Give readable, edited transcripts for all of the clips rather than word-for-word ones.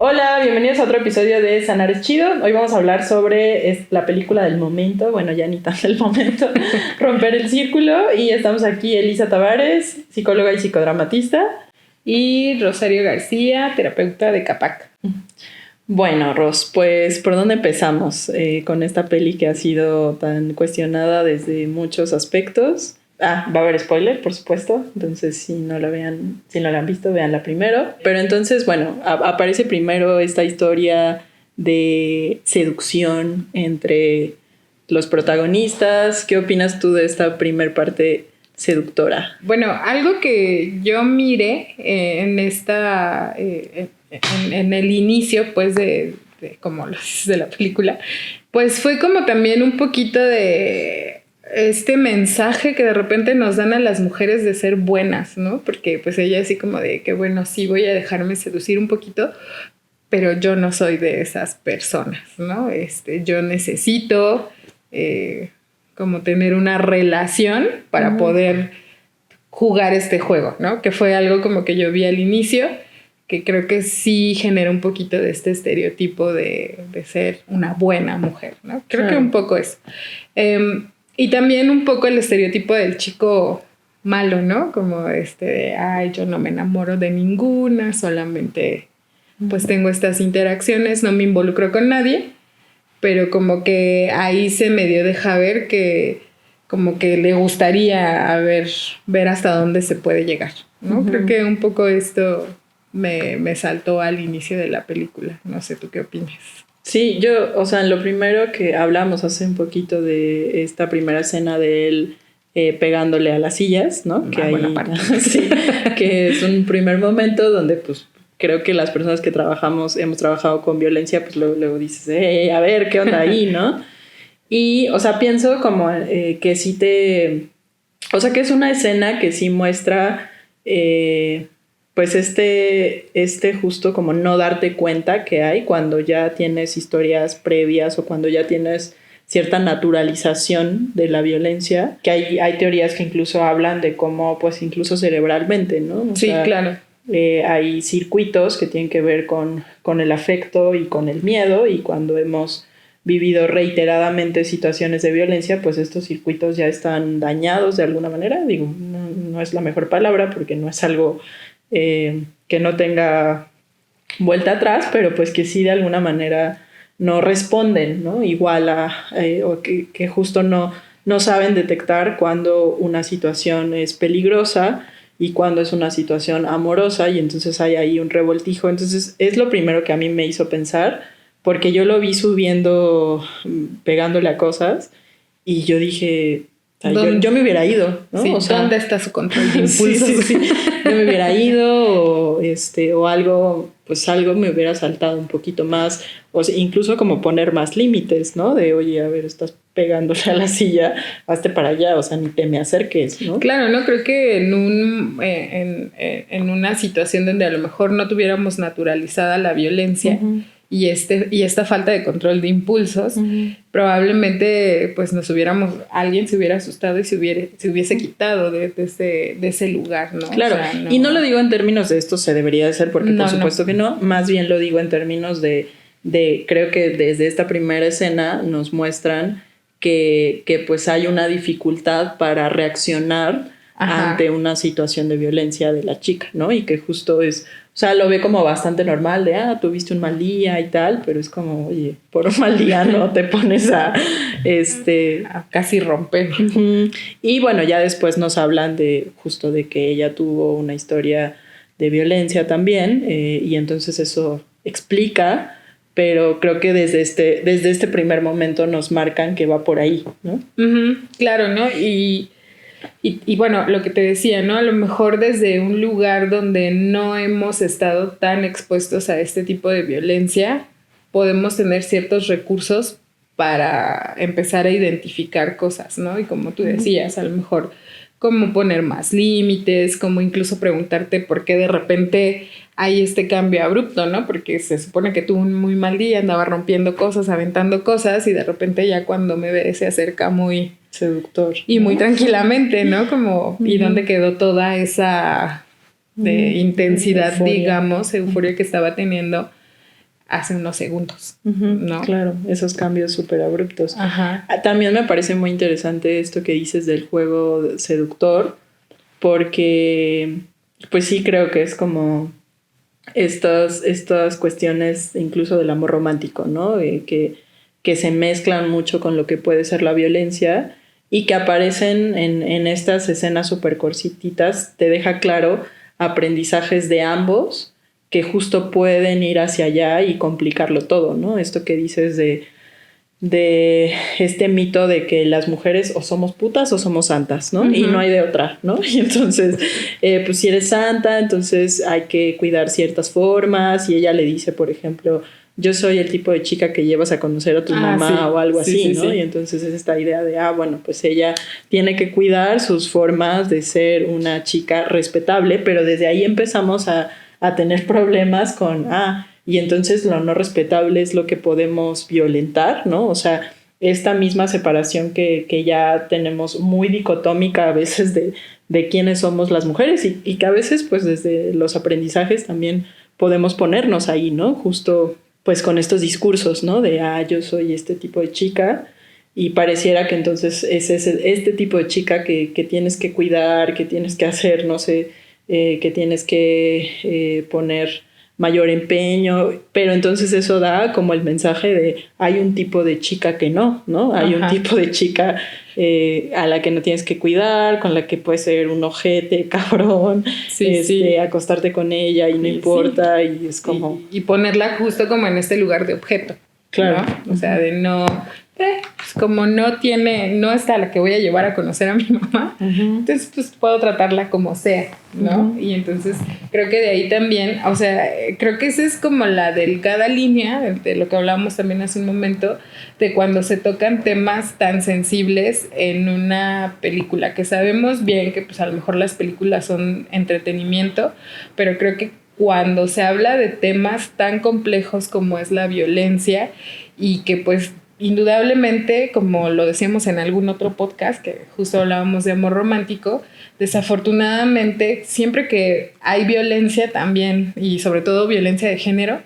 Hola, bienvenidos a otro episodio de Sanar es Chido. Hoy vamos a hablar sobre la película del momento, bueno, ya ni tan del momento, Romper el Círculo. Y estamos aquí Elisa Tavares, psicóloga y psicodramatista. Y Rosario García, terapeuta de CAPAC. Bueno, Ros, pues ¿por dónde empezamos con esta peli que ha sido tan cuestionada desde muchos aspectos? Va a haber spoiler, por supuesto. Entonces, si no la han visto, véanla primero. Pero entonces, bueno, aparece primero esta historia de seducción entre los protagonistas. ¿Qué opinas tú de esta primer parte seductora? Bueno, algo que yo miré en esta... en el inicio, pues, de como lo dices, de la película, pues fue como también un poquito de este mensaje que de repente nos dan a las mujeres de ser buenas, ¿no? Porque pues ella así como de que bueno, sí voy a dejarme seducir un poquito, pero yo no soy de esas personas, ¿no? Yo necesito como tener una relación para poder jugar este juego, ¿no? Que fue algo como que yo vi al inicio, que creo que sí genera un poquito de este estereotipo de ser una buena mujer, ¿no? Creo que un poco eso. Y también un poco el estereotipo del chico malo, ¿no? Como de, ay, yo no me enamoro de ninguna, solamente pues tengo estas interacciones, no me involucro con nadie, pero como que ahí se medio deja ver que como que le gustaría ver hasta dónde se puede llegar, ¿no? Creo que un poco esto me saltó al inicio de la película. No sé, ¿tú qué opinas? Sí, yo, o sea, lo primero que hablamos hace un poquito de esta primera escena de él pegándole a las sillas, ¿no? Que buena parte. Sí, que es un primer momento donde, pues, creo que las personas que hemos trabajado con violencia, pues luego dices, a ver, ¿qué onda ahí, no? Y, o sea, pienso como que sí o sea, que es una escena que sí muestra... pues justo como no darte cuenta que hay cuando ya tienes historias previas o cuando ya tienes cierta naturalización de la violencia, que hay teorías que incluso hablan de cómo, pues incluso cerebralmente, ¿no? O sea, claro. Hay circuitos que tienen que ver con el afecto y con el miedo, y cuando hemos vivido reiteradamente situaciones de violencia, pues estos circuitos ya están dañados de alguna manera. Digo, no es la mejor palabra porque no es algo que no tenga vuelta atrás, pero pues que sí de alguna manera no responden, ¿no? Igual o que justo no saben detectar cuando una situación es peligrosa y cuando es una situación amorosa, y entonces hay ahí un revoltijo. Entonces es lo primero que a mí me hizo pensar, porque yo lo vi subiendo, pegándole a cosas, y yo dije... Yo me hubiera ido, ¿no? Sí, o sea, ¿dónde está su control de impulsos? Sí. Yo me hubiera ido o algo, pues algo me hubiera saltado un poquito más, o sea, incluso como poner más límites, ¿no? De, oye, a ver, estás pegándole a la silla, hazte para allá, o sea, ni te me acerques, ¿no? Claro, no creo que en una situación donde a lo mejor no tuviéramos naturalizada la violencia, y esta falta de control de impulsos, probablemente pues alguien se hubiera asustado y se hubiese quitado de ese lugar, ¿no? Claro, o sea, no... Y no lo digo en términos de esto se debería hacer, porque por supuesto que no, más bien lo digo en términos de creo que desde esta primera escena nos muestran que pues hay una dificultad para reaccionar ante una situación de violencia de la chica, ¿no? Y que justo es... O sea, lo ve como bastante normal de, tuviste un mal día y tal, pero es como, oye, por un mal día no te pones a casi romper. Y bueno, ya después nos hablan justo de que ella tuvo una historia de violencia también, y entonces eso explica, pero creo que desde este primer momento nos marcan que va por ahí, ¿no? Claro, ¿no? Y bueno, lo que te decía, ¿no? A lo mejor desde un lugar donde no hemos estado tan expuestos a este tipo de violencia, podemos tener ciertos recursos para empezar a identificar cosas, ¿no? Y como tú decías, a lo mejor cómo poner más límites, cómo incluso preguntarte por qué de repente hay este cambio abrupto, ¿no? Porque se supone que tuvo un muy mal día, andaba rompiendo cosas, aventando cosas, y de repente ya cuando me ve se acerca muy seductor y muy tranquilamente, ¿no? Como, ¿y dónde quedó toda esa intensidad, euforia, digamos, euforia que estaba teniendo hace unos segundos, ¿no? Claro, esos cambios súper abruptos. Ajá. También me parece muy interesante esto que dices del juego seductor, porque pues sí creo que es como estas cuestiones incluso del amor romántico, ¿no? Que se mezclan mucho con lo que puede ser la violencia y que aparecen en estas escenas súper cortititas, te deja claro aprendizajes de ambos que justo pueden ir hacia allá y complicarlo todo, ¿no? Esto que dices de este mito de que las mujeres o somos putas o somos santas, ¿no? Y no hay de otra, ¿no? Y entonces, pues si eres santa, entonces hay que cuidar ciertas formas y ella le dice, por ejemplo, yo soy el tipo de chica que llevas a conocer a tu mamá o algo así, ¿no? Sí. Y entonces es esta idea de, bueno, pues ella tiene que cuidar sus formas de ser una chica respetable, pero desde ahí empezamos a tener problemas con, y entonces lo no respetable es lo que podemos violentar, ¿no? O sea, esta misma separación que ya tenemos muy dicotómica a veces de quiénes somos las mujeres y que a veces pues desde los aprendizajes también podemos ponernos ahí, ¿no? Justo pues con estos discursos, ¿no? De, yo soy este tipo de chica y pareciera que entonces es este tipo de chica que tienes que cuidar, que tienes que hacer, no sé, que tienes que poner mayor empeño, pero entonces eso da como el mensaje de hay un tipo de chica que no, ¿no? Hay un tipo de chica a la que no tienes que cuidar, con la que puedes ser un ojete, cabrón, acostarte con ella y no importa, y es como... Y ponerla justo como en este lugar de objeto, claro, ¿no? O sea, de no... pues como no es a la que voy a llevar a conocer a mi mamá, entonces pues puedo tratarla como sea, ¿no? Y entonces creo que de ahí también, o sea, creo que esa es como la delgada línea de lo que hablábamos también hace un momento, de cuando se tocan temas tan sensibles en una película, que sabemos bien que pues a lo mejor las películas son entretenimiento, pero creo que cuando se habla de temas tan complejos como es la violencia y que pues indudablemente, como lo decíamos en algún otro podcast, que justo hablábamos de amor romántico, desafortunadamente, siempre que hay violencia también, y sobre todo violencia de género,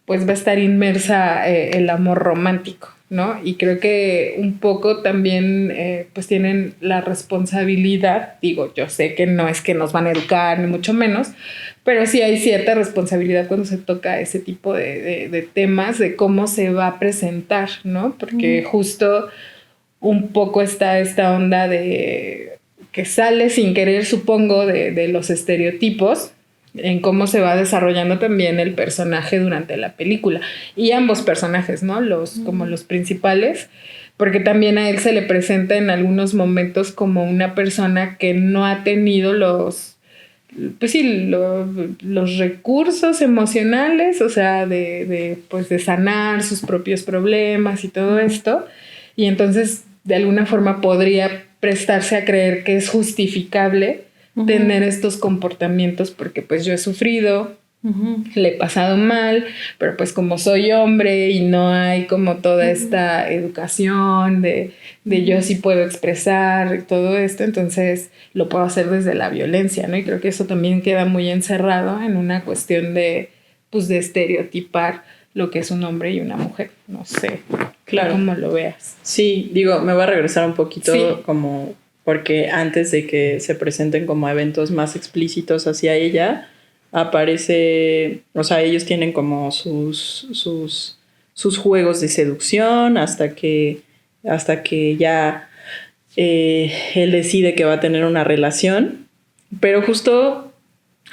pues va a estar inmersa el amor romántico, ¿no? Y creo que un poco también pues tienen la responsabilidad, digo, yo sé que no es que nos van a educar, ni mucho menos, pero sí hay cierta responsabilidad cuando se toca ese tipo de temas, de cómo se va a presentar, ¿no? Porque justo un poco está esta onda de que sale sin querer, supongo, de los estereotipos, en cómo se va desarrollando también el personaje durante la película. Y ambos personajes, ¿no? Como los principales, porque también a él se le presenta en algunos momentos como una persona que no ha tenido los recursos emocionales, o sea, de sanar sus propios problemas y todo esto, y entonces de alguna forma podría prestarse a creer que es justificable tener estos comportamientos porque pues yo he sufrido, le he pasado mal, pero pues como soy hombre y no hay como toda esta educación de yo sí puedo expresar todo esto, entonces lo puedo hacer desde la violencia, ¿no? Y creo que eso también queda muy encerrado en una cuestión de estereotipar lo que es un hombre y una mujer, no sé, claro, cómo lo veas. Sí, digo, me voy a regresar un poquito como porque antes de que se presenten como eventos más explícitos hacia ella, aparece, o sea, ellos tienen como sus juegos de seducción hasta que ya él decide que va a tener una relación, pero justo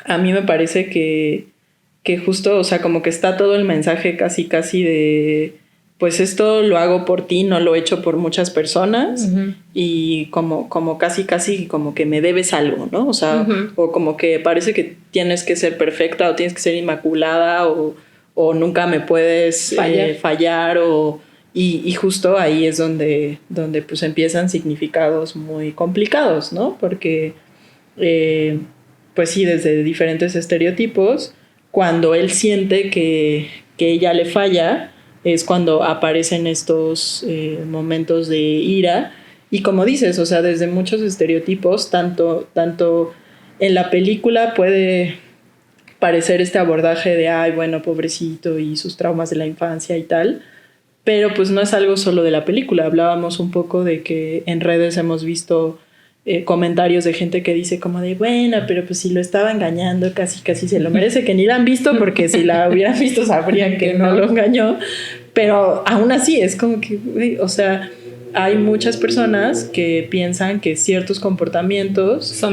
a mí me parece que justo, o sea, como que está todo el mensaje casi de pues esto lo hago por ti, no lo he hecho por muchas personas y como casi como que me debes algo, ¿no? O sea, o como que parece que tienes que ser perfecta o tienes que ser inmaculada o nunca me puedes fallar y justo ahí es donde pues empiezan significados muy complicados, ¿no? Porque pues sí, desde diferentes estereotipos, cuando él siente que ella le falla, es cuando aparecen estos momentos de ira. Y como dices, o sea, desde muchos estereotipos, tanto en la película puede parecer este abordaje de, ay, bueno, pobrecito y sus traumas de la infancia y tal, pero pues no es algo solo de la película. Hablábamos un poco de que en redes hemos visto comentarios de gente que dice como de, bueno, pero pues si lo estaba engañando, casi se lo merece, que ni la han visto, porque si la hubieran visto sabrían que no lo engañó, pero aún así es como que, o sea, hay muchas personas que piensan que ciertos comportamientos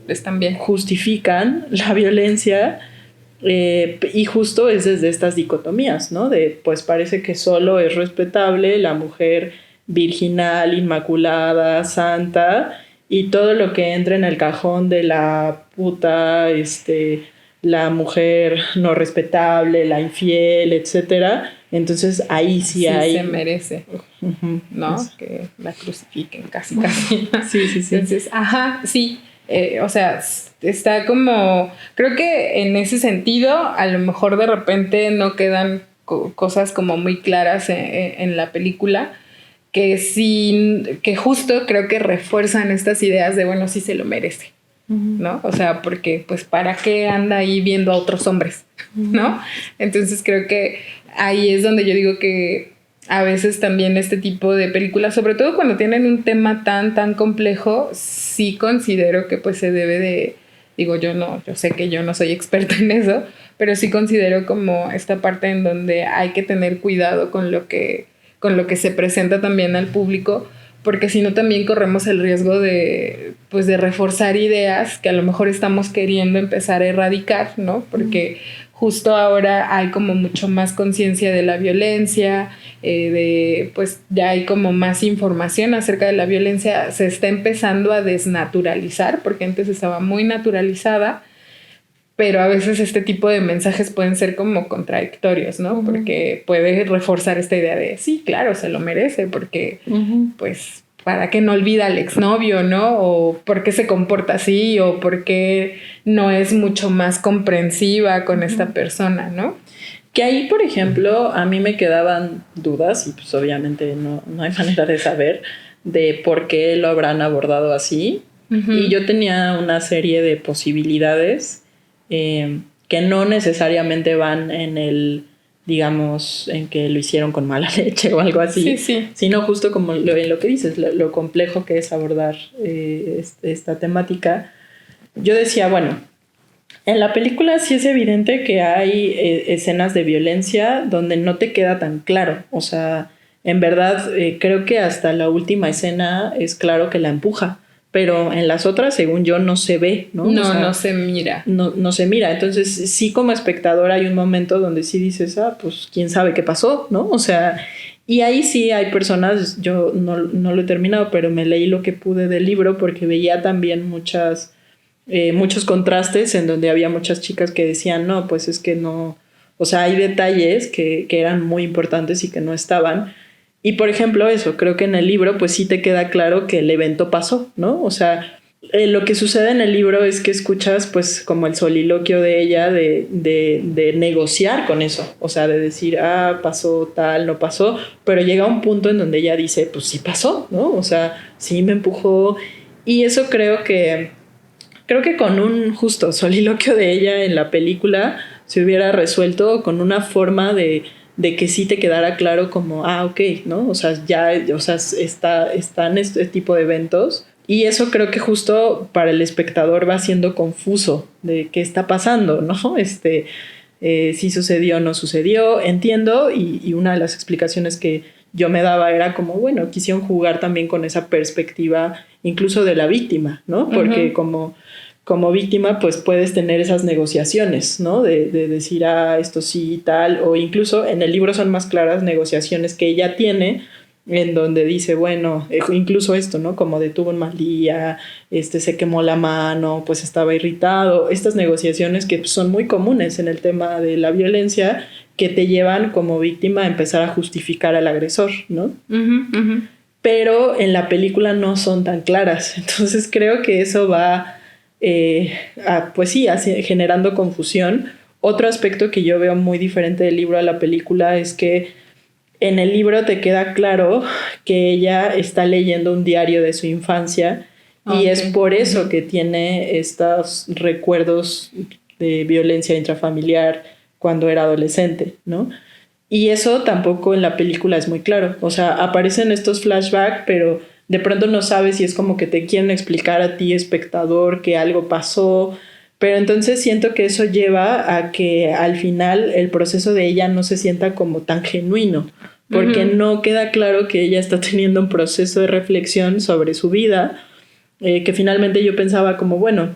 están bien, justifican la violencia, y justo es desde estas dicotomías, ¿no? De, pues parece que solo es respetable la mujer virginal, inmaculada, santa, y todo lo que entra en el cajón de la puta, la mujer no respetable, la infiel, etcétera. Entonces ahí sí hay... se merece, ¿no? Que la crucifiquen casi. Sí. Entonces, sí. O sea, está como... Creo que en ese sentido, a lo mejor de repente no quedan cosas como muy claras en la película, que justo creo que refuerzan estas ideas de, bueno, sí se lo merece, ¿no? O sea, porque pues ¿para qué anda ahí viendo a otros hombres? ¿No? Entonces creo que ahí es donde yo digo que a veces también este tipo de películas, sobre todo cuando tienen un tema tan complejo, sí considero que pues se debe de, digo, yo sé que yo no soy experta en eso, pero sí considero como esta parte en donde hay que tener cuidado con lo que se presenta también al público, porque si no también corremos el riesgo de reforzar ideas que a lo mejor estamos queriendo empezar a erradicar, ¿no? Porque justo ahora hay como mucho más conciencia de la violencia, pues ya hay como más información acerca de la violencia, se está empezando a desnaturalizar, porque antes estaba muy naturalizada, pero a veces este tipo de mensajes pueden ser como contradictorios, ¿no? Porque puede reforzar esta idea de, sí, claro, se lo merece, porque pues, ¿para qué no olvida al exnovio, no? O ¿por qué se comporta así? O ¿por qué no es mucho más comprensiva con esta persona, no? Que ahí, por ejemplo, a mí me quedaban dudas, y pues obviamente no hay manera de saber de por qué lo habrán abordado así. Y yo tenía una serie de posibilidades que no necesariamente van en el, digamos, en que lo hicieron con mala leche o algo así, sino justo como en lo que dices, lo complejo que es abordar esta temática. Yo decía, bueno, en la película sí es evidente que hay escenas de violencia donde no te queda tan claro, o sea, en verdad creo que hasta la última escena es claro que la empuja, pero en las otras, según yo, no se ve, ¿no? No, o sea, no se mira. No se mira. Entonces, sí, como espectador hay un momento donde sí dices, pues, ¿quién sabe qué pasó, no? O sea, y ahí sí hay personas, yo no lo he terminado, pero me leí lo que pude del libro porque veía también muchos contrastes en donde había muchas chicas que decían, no, pues es que no... O sea, hay detalles que eran muy importantes y que no estaban. Y por ejemplo eso, creo que en el libro pues sí te queda claro que el evento pasó, ¿no? O sea, lo que sucede en el libro es que escuchas pues como el soliloquio de ella de negociar con eso, o sea, de decir, pasó tal, no pasó, pero llega un punto en donde ella dice, pues sí pasó, ¿no? O sea, sí me empujó, y eso creo que con un justo soliloquio de ella en la película se hubiera resuelto con una forma de que sí te quedara claro como, ok, ¿no? O sea, ya, o sea, están este tipo de eventos, y eso creo que justo para el espectador va siendo confuso de qué está pasando, ¿no? Si sucedió o no sucedió, entiendo, y una de las explicaciones que yo me daba era como, bueno, quisieron jugar también con esa perspectiva incluso de la víctima, ¿no? Porque como víctima pues puedes tener esas negociaciones, ¿no? De decir, esto sí y tal, o incluso en el libro son más claras negociaciones que ella tiene, en donde dice, bueno, incluso esto, ¿no? Como de tuvo un mal día, se quemó la mano, pues estaba irritado, estas negociaciones que son muy comunes en el tema de la violencia, que te llevan como víctima a empezar a justificar al agresor, ¿no? Pero en la película no son tan claras, entonces creo que eso va... pues sí, generando confusión. Otro aspecto que yo veo muy diferente del libro a la película es que en el libro te queda claro que ella está leyendo un diario de su infancia, y es por eso que tiene estos recuerdos de violencia intrafamiliar cuando era adolescente, ¿no? Y eso tampoco en la película es muy claro. O sea, aparecen estos flashbacks, pero de pronto no sabes si es como que te quieren explicar a ti, espectador, que algo pasó. Pero entonces siento que eso lleva a que al final el proceso de ella no se sienta como tan genuino, porque no queda claro que ella está teniendo un proceso de reflexión sobre su vida, que finalmente yo pensaba como, bueno,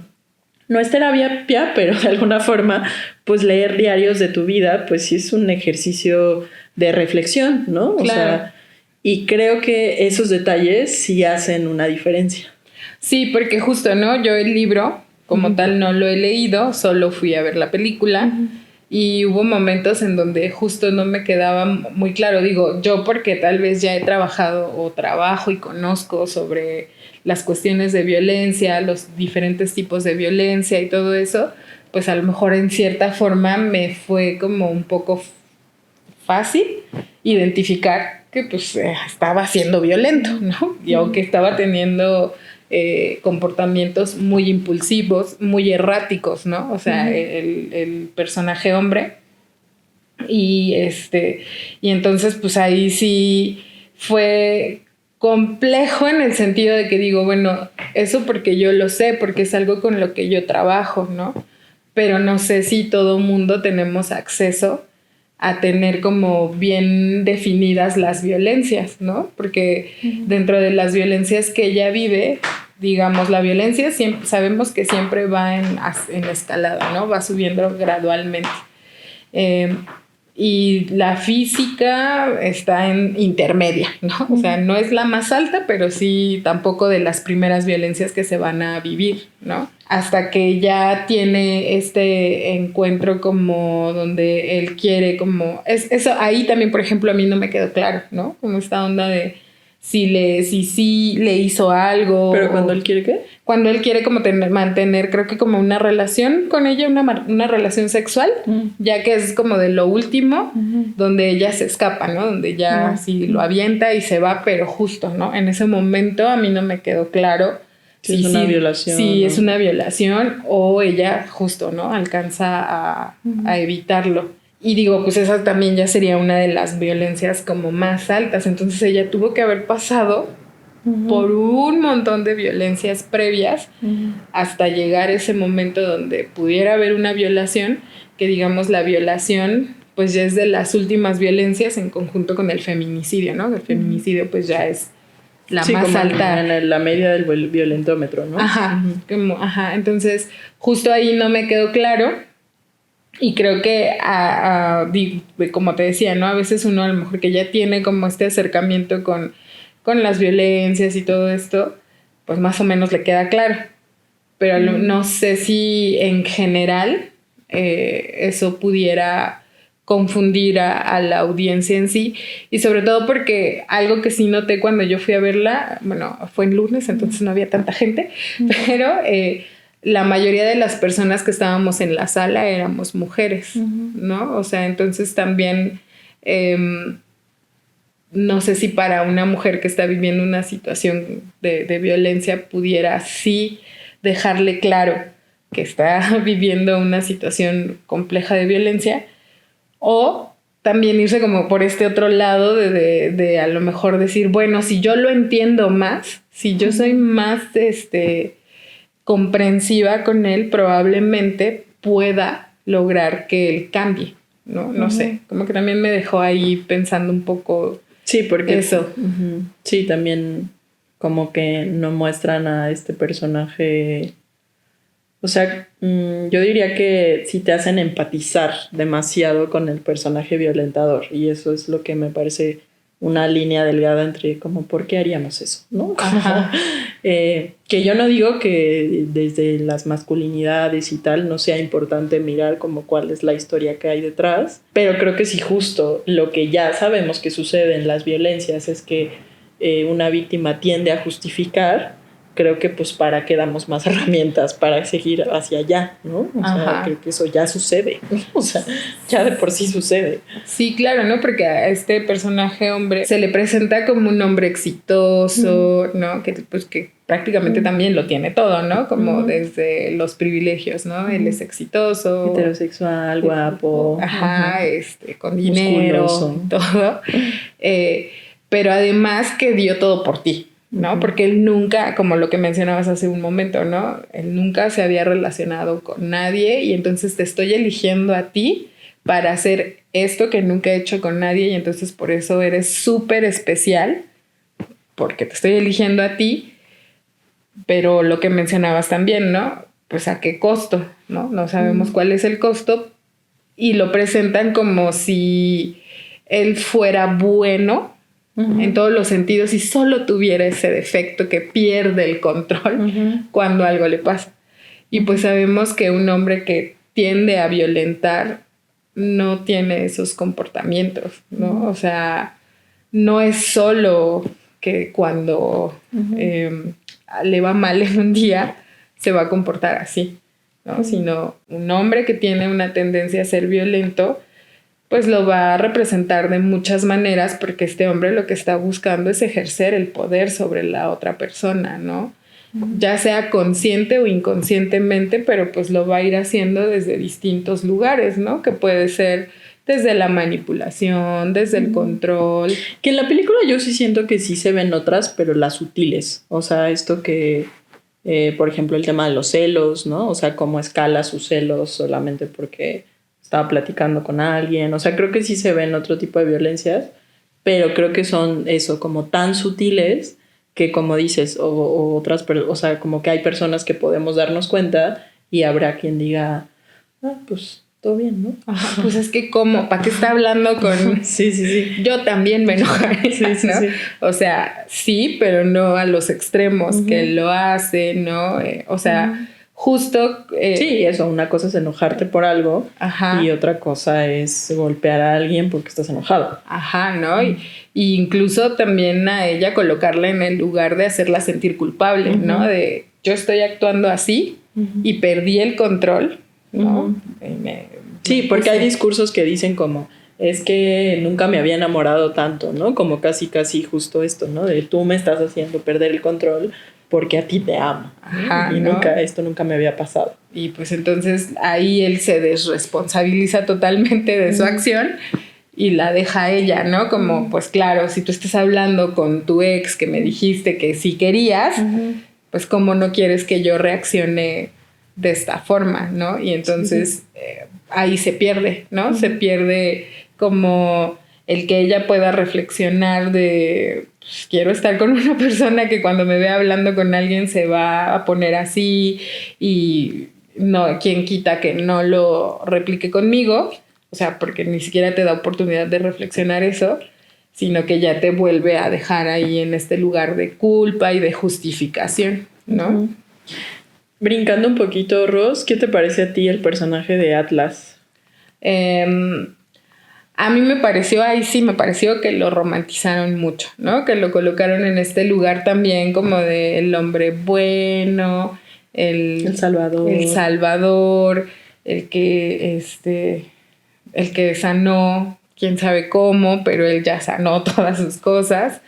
no es terapia, pero de alguna forma, pues leer diarios de tu vida, pues sí es un ejercicio de reflexión, ¿no? Claro. O sea, y creo que esos detalles sí hacen una diferencia. Sí, porque justo, ¿no? Yo el libro, como tal, no lo he leído, solo fui a ver la película. Y hubo momentos en donde justo no me quedaba muy claro. Digo, yo porque tal vez ya he trabajado o trabajo y conozco sobre las cuestiones de violencia, los diferentes tipos de violencia y todo eso, pues a lo mejor en cierta forma me fue como un poco fácil identificar que pues estaba siendo violento, ¿no? Y aunque estaba teniendo comportamientos muy impulsivos, muy erráticos, ¿no? O sea, el personaje hombre. Y entonces pues ahí sí fue complejo en el sentido de que digo, bueno, eso porque yo lo sé, porque es algo con lo que yo trabajo, ¿no? Pero no sé si todo mundo tenemos acceso a tener como bien definidas las violencias, ¿no? Porque dentro de las violencias que ella vive, digamos, la violencia siempre, sabemos que siempre va en escalada, ¿no? Va subiendo gradualmente. Y la física está en intermedia, ¿no? O sea, no es la más alta, pero sí tampoco de las primeras violencias que se van a vivir, ¿no? Hasta que ya tiene este encuentro como donde él quiere como... eso ahí también, por ejemplo, a mí no me quedó claro, ¿no? Como esta onda de si sí le hizo algo. ¿Pero cuando él quiere qué? Cuando él quiere como mantener, creo que como una relación con ella, una relación sexual, ya que es como de lo último, donde ella se escapa, ¿no? Donde ya sí lo avienta y se va, pero justo, ¿no? En ese momento a mí no me quedó claro si es una violación. Sí, ¿no? Es una violación o ella justo, ¿no? Alcanza a evitarlo. Y digo, pues esa también ya sería una de las violencias como más altas. Entonces ella tuvo que haber pasado por un montón de violencias previas hasta llegar a ese momento donde pudiera haber una violación, que digamos la violación pues ya es de las últimas violencias en conjunto con el feminicidio, ¿no? El feminicidio pues ya es la más como alta. En la media del violentómetro, ¿no? Ajá, entonces justo ahí no me quedó claro. Y creo que, como te decía, ¿no? A veces uno a lo mejor que ya tiene como este acercamiento con las violencias y todo esto, pues más o menos le queda claro. Pero no sé si en general eso pudiera confundir a la audiencia en sí. Y sobre todo porque algo que sí noté cuando yo fui a verla, bueno, fue en lunes, entonces no había tanta gente, pero... la mayoría de las personas que estábamos en la sala éramos mujeres, ¿no? O sea, entonces también no sé si para una mujer que está viviendo una situación de violencia pudiera sí dejarle claro que está viviendo una situación compleja de violencia, o también irse como por este otro lado de a lo mejor decir, bueno, si yo lo entiendo más, si yo soy más comprensiva con él, probablemente pueda lograr que él cambie, ¿no? No sé, como que también me dejó ahí pensando un poco. Sí, porque eso. Sí, también como que no muestran a este personaje. O sea, yo diría que sí te hacen empatizar demasiado con el personaje violentador, y eso es lo que me parece una línea delgada entre como ¿por qué haríamos eso? ¿No? Como, que yo no digo que desde las masculinidades y tal no sea importante mirar como cuál es la historia que hay detrás, pero creo que sí, justo lo que ya sabemos que sucede en las violencias es que una víctima tiende a justificar. Creo que pues para qué damos más herramientas para seguir hacia allá, ¿no? O sea, creo que eso ya sucede, o sea, ya de por sí sucede. Sí, claro, ¿no? Porque a este personaje hombre se le presenta como un hombre exitoso, ¿no? Que pues que prácticamente también lo tiene todo, ¿no? Como desde los privilegios, ¿no? Él es exitoso. Heterosexual, guapo. Ajá, con dinero, musculoso. todo. Pero además que dio todo por ti, ¿no? Porque él nunca, como lo que mencionabas hace un momento, ¿no? Él nunca se había relacionado con nadie y entonces te estoy eligiendo a ti para hacer esto que nunca he hecho con nadie y entonces por eso eres súper especial, porque te estoy eligiendo a ti. Pero lo que mencionabas también, ¿no? Pues a qué costo, ¿no? No sabemos cuál es el costo y lo presentan como si él fuera bueno en todos los sentidos y solo tuviera ese defecto que pierde el control cuando algo le pasa. Y pues sabemos que un hombre que tiende a violentar no tiene esos comportamientos, ¿no? O sea, no es solo que cuando le va mal en un día, se va a comportar así, ¿no? Sino un hombre que tiene una tendencia a ser violento, pues lo va a representar de muchas maneras porque este hombre lo que está buscando es ejercer el poder sobre la otra persona, ¿no? Ya sea consciente o inconscientemente, pero pues lo va a ir haciendo desde distintos lugares, ¿no? Que puede ser desde la manipulación, desde el control. Que en la película yo sí siento que sí se ven otras, pero las sutiles. O sea, esto que, por ejemplo, el tema de los celos, ¿no? O sea, cómo escala sus celos solamente porque estaba platicando con alguien. O sea, creo que sí se ven otro tipo de violencias, pero creo que son eso, como tan sutiles que, como dices, o otras, o sea, como que hay personas que podemos darnos cuenta y habrá quien diga, pues todo bien, ¿no? Ajá, pues es que ¿cómo? ¿Para qué está hablando con...? Sí. Yo también me enojaría, ¿no? Sí. O sea, sí, pero no a los extremos que lo hace, ¿no? O sea, justo... sí, eso, una cosa es enojarte por algo y otra cosa es golpear a alguien porque estás enojado. Ajá, ¿no? Y incluso también a ella colocarla en el lugar de hacerla sentir culpable, ¿no? De yo estoy actuando así y perdí el control, ¿no? Sí, porque hay discursos que dicen como, es que nunca me había enamorado tanto, ¿no? Como casi justo esto, ¿no? De tú me estás haciendo perder el control porque a ti te amo. Ajá, y ¿no? Esto nunca me había pasado. Y pues entonces ahí él se desresponsabiliza totalmente de su acción y la deja a ella, ¿no? Como, pues claro, si tú estás hablando con tu ex que me dijiste que sí querías, pues cómo no quieres que yo reaccione de esta forma, ¿no? Y entonces ahí se pierde, ¿no? Se pierde como el que ella pueda reflexionar de pues, quiero estar con una persona que cuando me vea hablando con alguien se va a poner así y no, quién quita que no lo replique conmigo, o sea, porque ni siquiera te da oportunidad de reflexionar eso, sino que ya te vuelve a dejar ahí en este lugar de culpa y de justificación, ¿no? Brincando un poquito, Ros, ¿qué te parece a ti el personaje de Atlas? A mí me pareció que lo romantizaron mucho, ¿no? Que lo colocaron en este lugar también como de el hombre bueno, el salvador, el que sanó, quién sabe cómo, pero él ya sanó todas sus cosas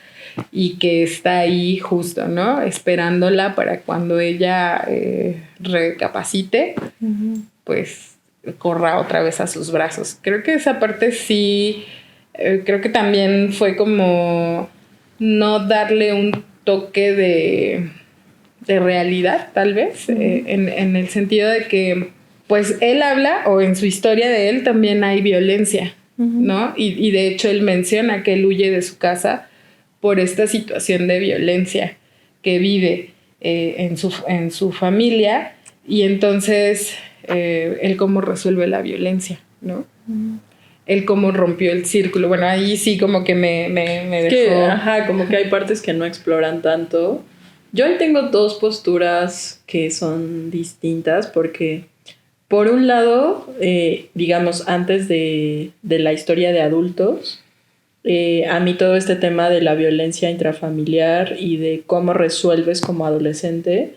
y que está ahí justo, ¿no? Esperándola para cuando ella recapacite, pues corra otra vez a sus brazos. Creo que esa parte sí, creo que también fue como no darle un toque de realidad, tal vez, en el sentido de que, pues, él habla, o en su historia de él también hay violencia, ¿no? Y de hecho él menciona que él huye de su casa por esta situación de violencia que vive en su familia y entonces él cómo resuelve la violencia, ¿no? Él cómo rompió el círculo. Bueno, ahí sí como que me dejó... como que hay partes que no exploran tanto. Yo ahí tengo dos posturas que son distintas porque por un lado, digamos, antes de la historia de adultos, a mí todo este tema de la violencia intrafamiliar y de cómo resuelves como adolescente,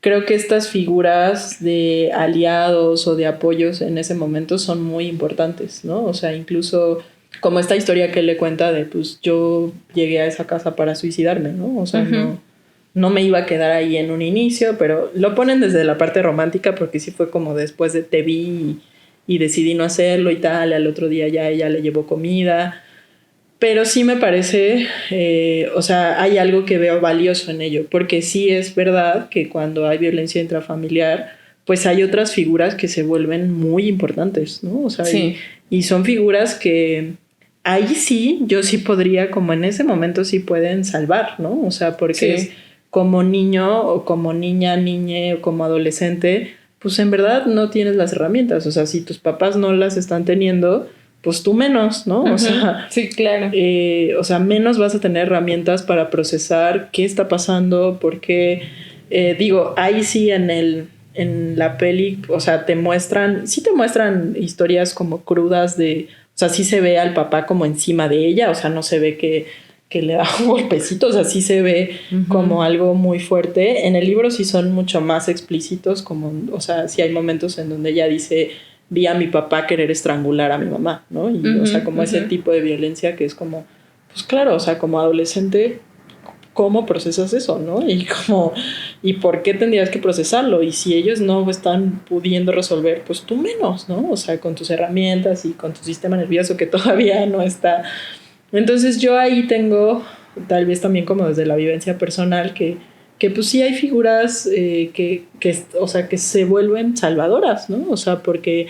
creo que estas figuras de aliados o de apoyos en ese momento son muy importantes, ¿no? O sea, incluso como esta historia que él le cuenta de, pues yo llegué a esa casa para suicidarme, ¿no? O sea, no me iba a quedar ahí en un inicio, pero lo ponen desde la parte romántica porque sí fue como después de te vi y decidí no hacerlo y tal, al otro día ya ella le llevó comida, pero sí me parece, o sea, hay algo que veo valioso en ello, porque sí es verdad que cuando hay violencia intrafamiliar, pues hay otras figuras que se vuelven muy importantes, ¿no? O sea, Sí. y son figuras que ahí sí, yo sí podría, como en ese momento sí pueden salvar, ¿no? O sea, porque Sí. es como niño o como niña, niñe o como adolescente, pues en verdad no tienes las herramientas. O sea, si tus papás no las están teniendo, pues tú menos, ¿no? Uh-huh. O sea, sí, claro. O sea, menos vas a tener herramientas para procesar qué está pasando, porque digo, ahí sí en la peli, o sea, sí te muestran historias como crudas de, o sea, sí se ve al papá como encima de ella, o sea, no se ve que le da un golpecito, o sea, sí se ve como algo muy fuerte. En el libro sí son mucho más explícitos, como, o sea, sí hay momentos en donde ella dice, vi a mi papá querer estrangular a mi mamá, ¿no? Y, o sea, como ese tipo de violencia que es como, pues claro, o sea, como adolescente, ¿cómo procesas eso, no? Y por qué tendrías que procesarlo, y si ellos no están pudiendo resolver, pues tú menos, ¿no? O sea, con tus herramientas y con tu sistema nervioso que todavía no está. Entonces yo ahí tengo, tal vez también como desde la vivencia personal, que pues sí hay figuras o sea, que se vuelven salvadoras, ¿no? O sea, porque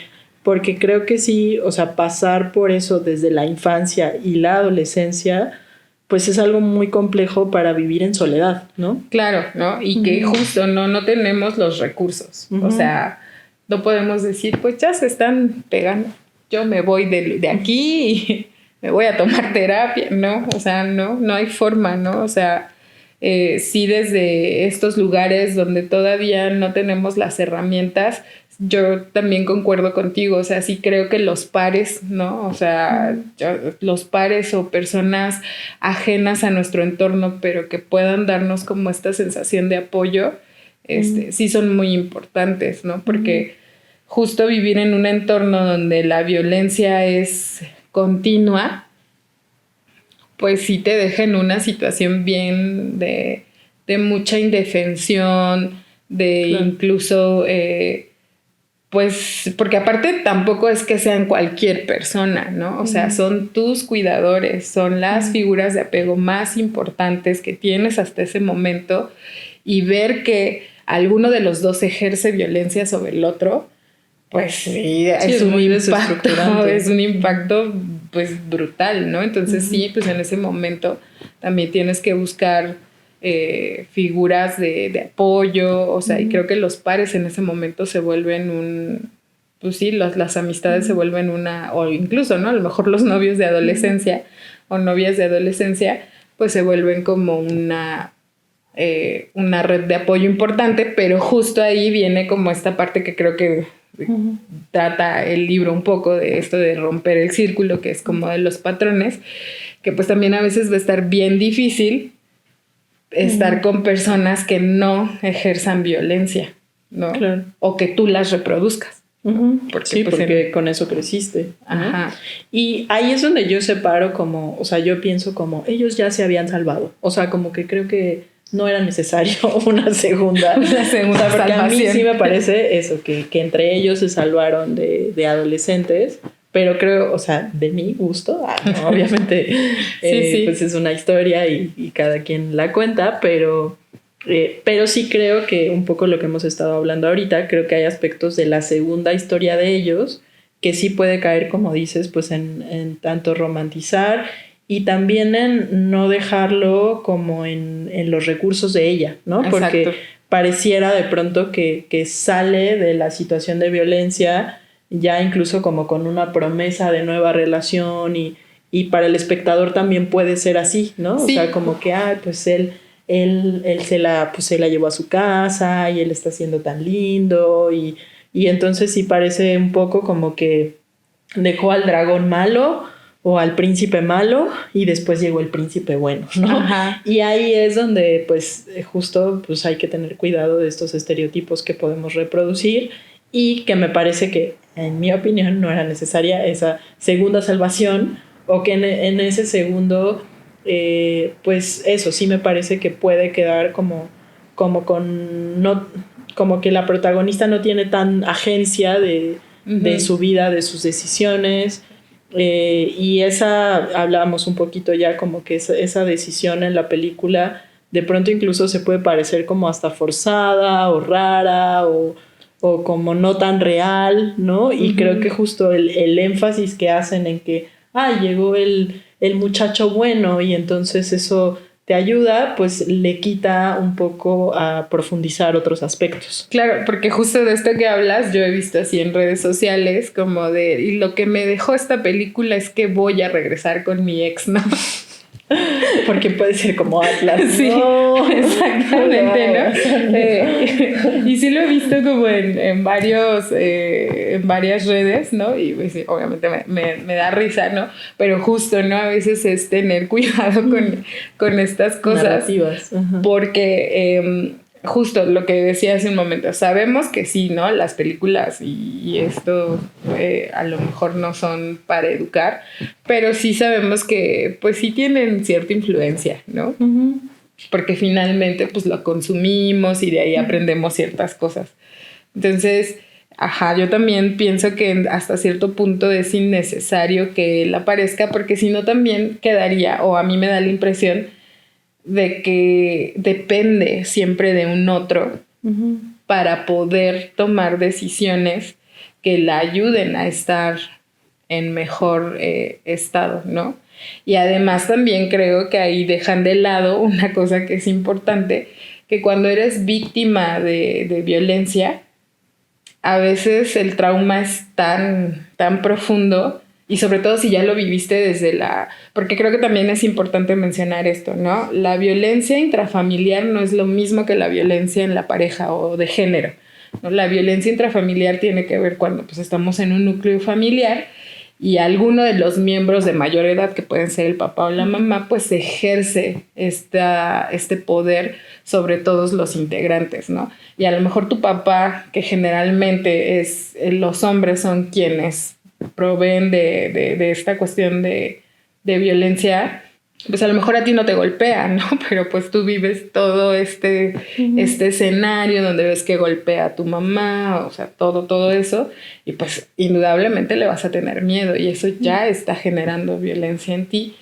creo que sí, o sea, pasar por eso desde la infancia y la adolescencia, pues es algo muy complejo para vivir en soledad, ¿no? Claro, ¿no? Y que justo no tenemos los recursos. O sea, no podemos decir, pues ya se están pegando, yo me voy de aquí y me voy a tomar terapia, ¿no? O sea, no hay forma, ¿no? O sea, sí desde estos lugares donde todavía no tenemos las herramientas, yo también concuerdo contigo, o sea, sí creo que los pares, ¿no? O sea, los pares o personas ajenas a nuestro entorno, pero que puedan darnos como esta sensación de apoyo, sí son muy importantes, ¿no? Porque justo vivir en un entorno donde la violencia es continua, pues sí te deja en una situación bien de mucha indefensión, de claro. Incluso, pues, porque aparte tampoco es que sean cualquier persona, ¿no? O sea, son tus cuidadores, son las figuras de apego más importantes que tienes hasta ese momento, y ver que alguno de los dos ejerce violencia sobre el otro, pues sí, es un impacto pues brutal, ¿no? Entonces sí, pues en ese momento también tienes que buscar figuras de apoyo, o sea, y creo que los pares en ese momento se vuelven pues sí, las amistades se vuelven o incluso, ¿no? A lo mejor los novios de adolescencia o novias de adolescencia, pues se vuelven como una red de apoyo importante, pero justo ahí viene como esta parte que creo que trata el libro un poco de esto de romper el círculo, que es como de los patrones, que pues también a veces va a estar bien difícil estar con personas que no ejerzan violencia, ¿no? Claro. O que tú las reproduzcas. Porque, sí, pues, porque con eso creciste, ¿no? Ajá. Y ahí es donde yo separo como, o sea, yo pienso como ellos ya se habían salvado, o sea, como que creo que no era necesario una segunda o sea, porque a mí sí me parece eso, que entre ellos se salvaron de adolescentes, pero creo, o sea, de mi gusto, no, obviamente sí. Pues es una historia y cada quien la cuenta, pero sí creo que un poco lo que hemos estado hablando ahorita, creo que hay aspectos de la segunda historia de ellos que sí puede caer, como dices, pues en tanto romantizar y también en no dejarlo como en los recursos de ella, ¿no? Exacto. Porque pareciera de pronto que sale de la situación de violencia ya incluso como con una promesa de nueva relación y para el espectador también puede ser así, ¿no? Sí. O sea, como que, pues él se la llevó a su casa y él está siendo tan lindo y entonces sí parece un poco como que dejó al dragón malo o al príncipe malo y después llegó el príncipe bueno, ¿no? Ajá. Y ahí es donde pues justo pues hay que tener cuidado de estos estereotipos que podemos reproducir y que me parece que en mi opinión no era necesaria esa segunda salvación o que en ese segundo pues eso sí me parece que puede quedar como que la protagonista no tiene tan agencia de su vida, de sus decisiones. Y hablábamos un poquito ya como que esa decisión en la película de pronto incluso se puede parecer como hasta forzada o rara o como no tan real, ¿no? Y creo que justo el énfasis que hacen en que, llegó el muchacho bueno y entonces eso te ayuda, pues le quita un poco a profundizar otros aspectos. Claro, porque justo de esto que hablas, yo he visto así en redes sociales como y lo que me dejó esta película es que voy a regresar con mi ex, ¿no? Porque puede ser como Atlas. Sí, no, exactamente, ¿no? Y sí lo he visto como en varias redes, ¿no? Y pues, sí, obviamente me da risa, ¿no? Pero justo, ¿no? A veces es tener cuidado con estas cosas. Narrativas. Porque justo lo que decía hace un momento, sabemos que sí, ¿no? Las películas y esto a lo mejor no son para educar, pero sí sabemos que pues sí tienen cierta influencia, ¿no? Uh-huh. Porque finalmente pues lo consumimos y de ahí aprendemos ciertas cosas. Entonces, yo también pienso que hasta cierto punto es innecesario que él aparezca, porque si no también quedaría, o a mí me da la impresión de que depende siempre de un otro para poder tomar decisiones que la ayuden a estar en mejor estado, ¿no? Y además también creo que ahí dejan de lado una cosa que es importante, que cuando eres víctima de violencia, a veces el trauma es tan profundo. Y sobre todo si ya lo viviste porque creo que también es importante mencionar esto, ¿no? La violencia intrafamiliar no es lo mismo que la violencia en la pareja o de género, ¿no? La violencia intrafamiliar tiene que ver cuando pues, estamos en un núcleo familiar y alguno de los miembros de mayor edad, que pueden ser el papá o la mamá, pues ejerce este poder sobre todos los integrantes, ¿no? Y a lo mejor tu papá, que generalmente los hombres son quienes proveen de esta cuestión de violencia, pues a lo mejor a ti no te golpea, ¿no? Pero pues tú vives todo este escenario donde ves que golpea a tu mamá, o sea, todo eso, y pues indudablemente le vas a tener miedo y eso ya está generando violencia en ti.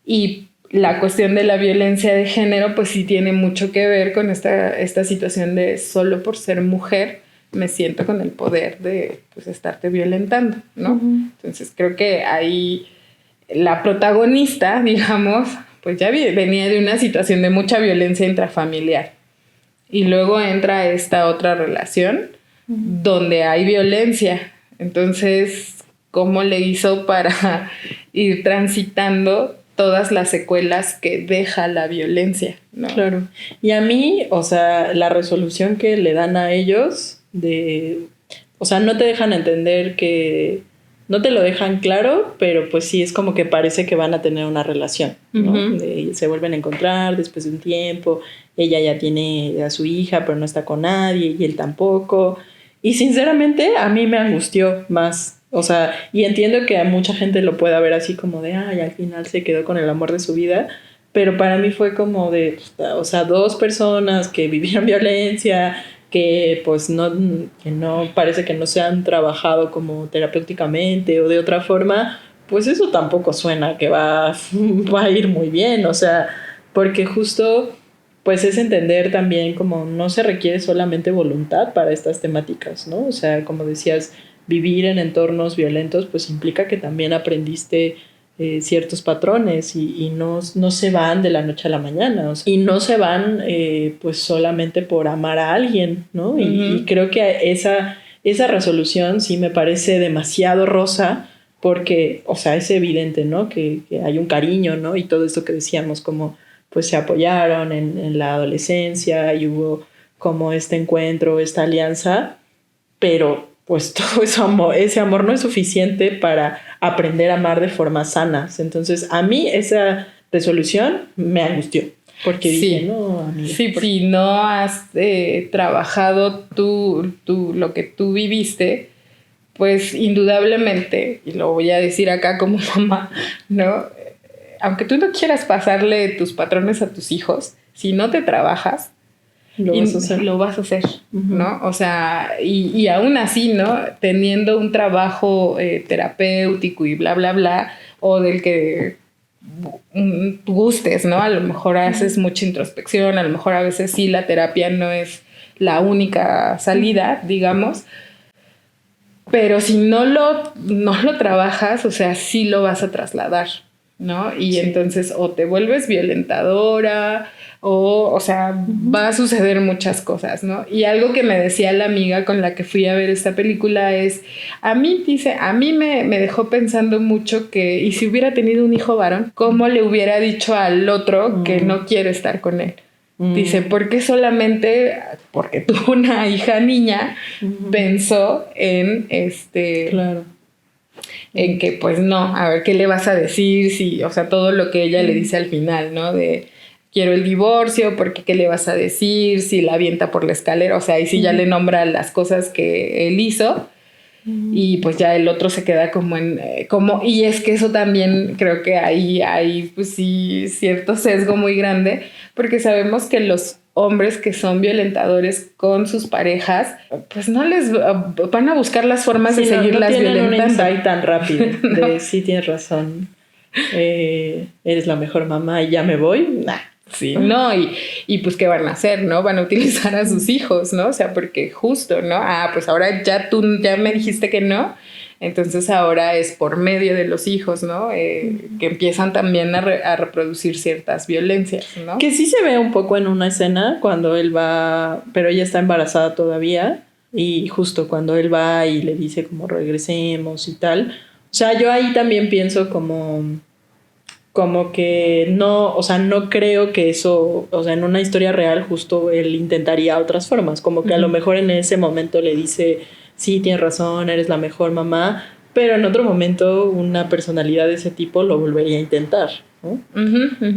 Y la cuestión de la violencia de género pues sí tiene mucho que ver con esta situación de solo por ser mujer me siento con el poder de pues, estarte violentando, ¿no? Uh-huh. Entonces creo que ahí la protagonista, digamos, pues ya venía de una situación de mucha violencia intrafamiliar. Y luego entra esta otra relación uh-huh. donde hay violencia. Entonces, ¿cómo le hizo para ir transitando todas las secuelas que deja la violencia, ¿no? Claro. Y a mí, o sea, la resolución que le dan a ellos o sea, no te dejan entender no te lo dejan claro, pero pues sí es como que parece que van a tener una relación, ¿no? Uh-huh. Se vuelven a encontrar después de un tiempo, ella ya tiene a su hija, pero no está con nadie, y él tampoco. Y sinceramente a mí me angustió más. O sea, y entiendo que a mucha gente lo pueda ver así como de, al final se quedó con el amor de su vida, pero para mí fue como de, o sea, dos personas que vivieron violencia, que pues no parece que no se han trabajado como terapéuticamente o de otra forma, pues eso tampoco suena que va a ir muy bien, o sea, porque justo pues es entender también como no se requiere solamente voluntad para estas temáticas, ¿no? O sea, como decías, vivir en entornos violentos pues implica que también aprendiste ciertos patrones y no se van de la noche a la mañana, o sea, y no se van pues solamente por amar a alguien, ¿no? Uh-huh. Y creo que esa resolución sí me parece demasiado rosa porque, o sea, es evidente, ¿no? Que hay un cariño, ¿no? Y todo esto que decíamos, como pues se apoyaron en la adolescencia y hubo como este encuentro, esta alianza, pero pues todo ese amor no es suficiente para aprender a amar de formas sanas. Entonces, a mí esa resolución me angustió. Porque dije, no, amiga. Sí, si no has trabajado lo que tú viviste, pues indudablemente, y lo voy a decir acá como mamá, ¿no? aunque tú no quieras pasarle tus patrones a tus hijos, si no te trabajas, lo vas a hacer, ¿no? O sea, y aún así, ¿no? Teniendo un trabajo terapéutico y bla, bla, bla, o del que gustes, ¿no? A lo mejor haces mucha introspección, a lo mejor a veces sí la terapia no es la única salida, digamos, pero si no lo trabajas, o sea, sí lo vas a trasladar, ¿no? Y entonces o te vuelves violentadora o sea, va a suceder muchas cosas, ¿no? Y algo que me decía la amiga con la que fui a ver esta película es, a mí me dejó pensando mucho que, y si hubiera tenido un hijo varón, ¿cómo le hubiera dicho al otro que no quiere estar con él? Dice, porque tuvo una hija niña, pensó en Claro. En que pues no, a ver, ¿qué le vas a decir? Si, o sea, todo lo que ella le dice al final, ¿no? De quiero el divorcio, porque ¿qué le vas a decir? Si la avienta por la escalera, o sea, y si ya le nombra las cosas que él hizo. Y pues ya el otro se queda como y es que eso también creo que hay pues sí cierto sesgo muy grande, porque sabemos que los hombres que son violentadores con sus parejas, pues no les van a buscar las formas de seguirlas violentando. No tienen un insight tan rápido de sí tienes razón, eres la mejor mamá y ya me voy. Nah. Sí, no, y pues ¿qué van a hacer, no? Van a utilizar a sus hijos, ¿no? O sea, porque justo, ¿no? Pues ahora tú ya me dijiste que no, entonces ahora es por medio de los hijos, ¿no? Que empiezan también a reproducir ciertas violencias, ¿no? Que sí se ve un poco en una escena cuando él va, pero ella está embarazada todavía, y justo cuando él va y le dice como regresemos y tal, o sea, yo ahí también pienso como que no, o sea, no creo que eso, o sea, en una historia real justo él intentaría otras formas, como que a lo mejor en ese momento le dice, sí, tienes razón, eres la mejor mamá, pero en otro momento una personalidad de ese tipo lo volvería a intentar, ¿no?